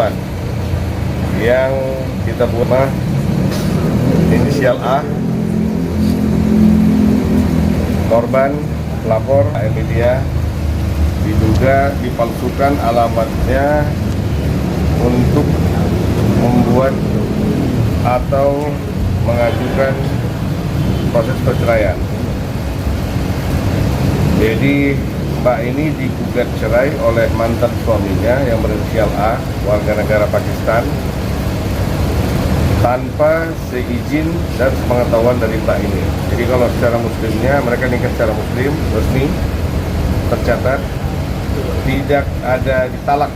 pemalsuan yang kita buat inisial A, korban pelapor Emilia, diduga dipalsukan alamatnya untuk membuat atau mengajukan proses perceraian. Jadi Mbak ini digugat cerai oleh mantan suaminya yang berinisial A, warga negara Pakistan, tanpa seizin dan sepengetahuan dari Mbak ini. Jadi kalau secara muslimnya, mereka nikah secara muslim, resmi, tercatat, tidak ada ditalak.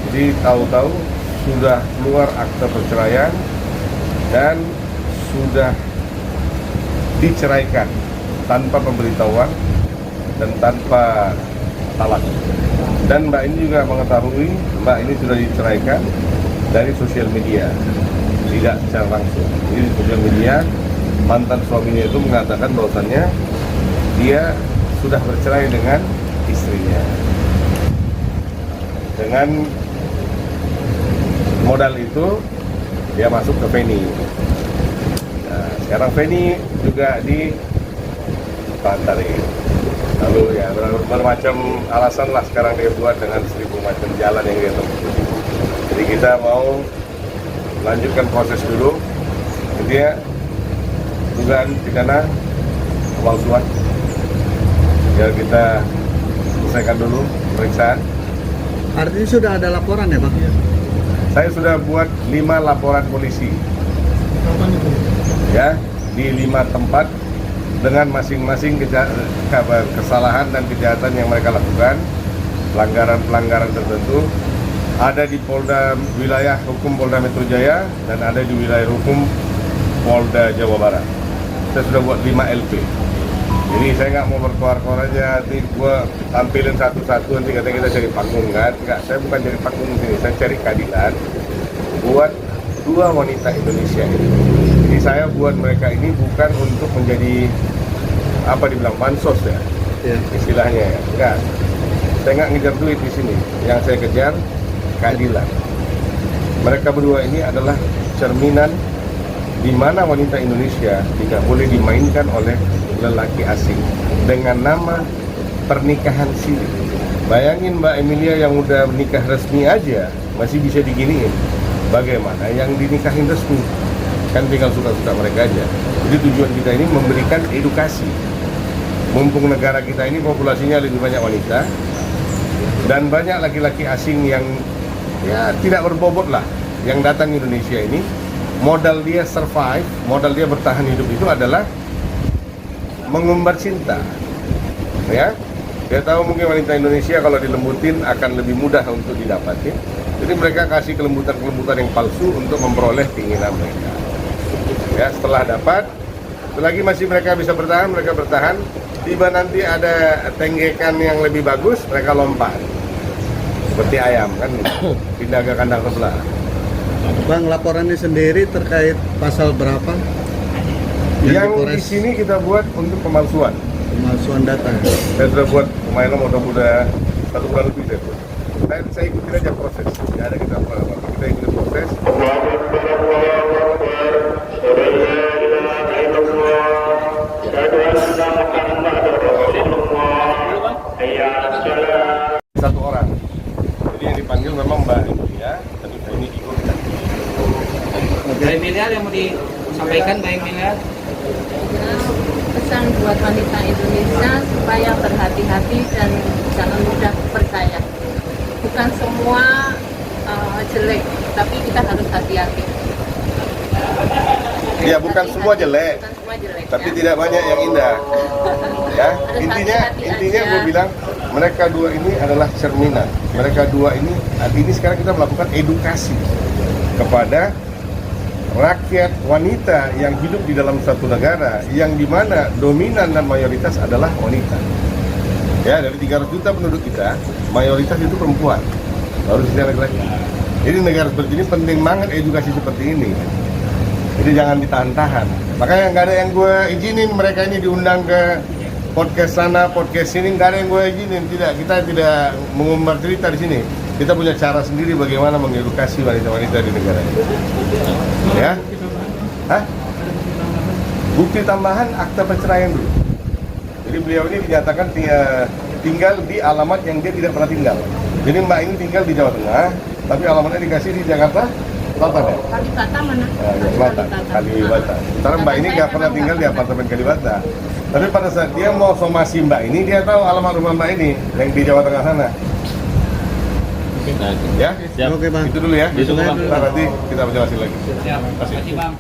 Jadi tahu-tahu sudah keluar akte perceraian dan sudah diceraikan tanpa pemberitahuan dan tanpa talak. Dan Mbak ini juga mengetahui Mbak ini sudah diceraikan dari sosial media, tidak secara langsung. Jadi di sosial media mantan suaminya itu mengatakan bahwasannya dia sudah bercerai dengan istrinya. Dengan modal itu dia masuk ke Feni. Nah, sekarang Feni juga dipantari. Lalu ya bermacam alasan lah sekarang dia buat dengan 1000 macam jalan yang dia tempuh. Jadi kita mau lanjutkan proses dulu. Dia dugaan pidana pemalsuan. Ya kita selesaikan dulu pemeriksaan. Artinya sudah ada laporan ya Pak? Saya sudah buat 5 laporan polisi. Ya, di 5 tempat dengan masing-masing kesalahan dan kejahatan yang mereka lakukan, pelanggaran-pelanggaran tertentu. Ada di Polda wilayah hukum Polda Metro Jaya dan ada di wilayah hukum Polda Jawa Barat. Saya sudah buat 5 LP. Jadi saya nggak mau berkoar-koar aja, nanti gua tampilin satu-satu, nanti katanya kita cari panggung kan? Nggak, saya bukan cari panggung di sini, saya cari keadilan buat 2 wanita Indonesia ini. Jadi saya buat mereka ini bukan untuk menjadi apa dibilang bansos ya, istilahnya ya. Enggak, saya nggak ngejar duit di sini. Yang saya kejar keadilan. Mereka berdua ini adalah cerminan di mana wanita Indonesia tidak boleh dimainkan oleh lelaki asing dengan nama pernikahan siri. Bayangin Mbak Emilia yang udah menikah resmi aja masih bisa diginiin. Bagaimana yang dinikahin resmi? Kan tinggal suka-suka mereka aja. Jadi tujuan kita ini memberikan edukasi. Mumpung negara kita ini populasinya lebih banyak wanita dan banyak laki-laki asing yang ya tidak berbobot lah yang datang ke Indonesia ini, modal dia survive, modal dia bertahan hidup itu adalah mengumbar cinta. Ya, dia tahu mungkin wanita Indonesia kalau dilembutin akan lebih mudah untuk didapatin. Jadi mereka kasih kelembutan-kelembutan yang palsu untuk memperoleh keinginan mereka. Ya, setelah dapat, selagi masih mereka bisa bertahan, mereka bertahan. Tiba nanti ada tenggekan yang lebih bagus, mereka lompat. Seperti ayam kan, pindah ke kandang sebelah. Bang, laporannya sendiri terkait pasal berapa? Yang di sini kita buat untuk pemalsuan. Pemalsuan data. Saya sudah buat lumayan udah 1 bulan lebih saya buat. Saya ikutin aja proses. Tidak ada kita apa-apa. Kita ikutin proses. Satu orang. Jadi yang dipanggil memang Mbak Emilia, tapi ini ikut. Mbak Emilia yang mau disampaikan Mbak Emilia? Pesan buat wanita Indonesia supaya berhati-hati dan jangan mudah percaya. Bukan semua jelek, tapi kita harus hati-hati. Ya bukan semua jelek, Bukan semua jelek, tapi ya. tidak banyak yang indah. Ya, Harus intinya hati-hati aja. gue bilang mereka dua ini adalah cerminan. Mereka dua ini sekarang kita melakukan edukasi kepada rakyat wanita yang hidup di dalam satu negara yang dimana dominan dan mayoritas adalah wanita. Ya, dari 300 juta penduduk kita, mayoritas itu perempuan, baru sisa laki-laki. Jadi negara seperti ini penting banget edukasi seperti ini. Jadi jangan ditahan-tahan. Makanya nggak ada yang gue izinin mereka ini diundang ke podcast sana, podcast sini, nggak ada yang gue izinin. Tidak, kita tidak mengumbar cerita di sini. Kita punya cara sendiri bagaimana mengedukasi wanita-wanita di negara ini. Ya? Hah? Bukti tambahan akta perceraian dulu. Jadi beliau ini dinyatakan tinggal di alamat yang dia tidak pernah tinggal. Jadi Mbak ini tinggal di Jawa Tengah, tapi alamatnya dikasih di Jakarta Selatan ya? Kalibata mana? Selatan, Kalibata. Sekarang Mbak ini nggak pernah tinggal di apartemen Kalibata. Tapi pada saat dia mau somasi Mbak ini, dia tahu alamat rumah Mbak ini yang di Jawa Tengah sana. Ya? Oke bang. Itu dulu ya. Itu dulu, Bang. Ntar nanti kita jelasin lagi. Siap. Terima kasih Bang.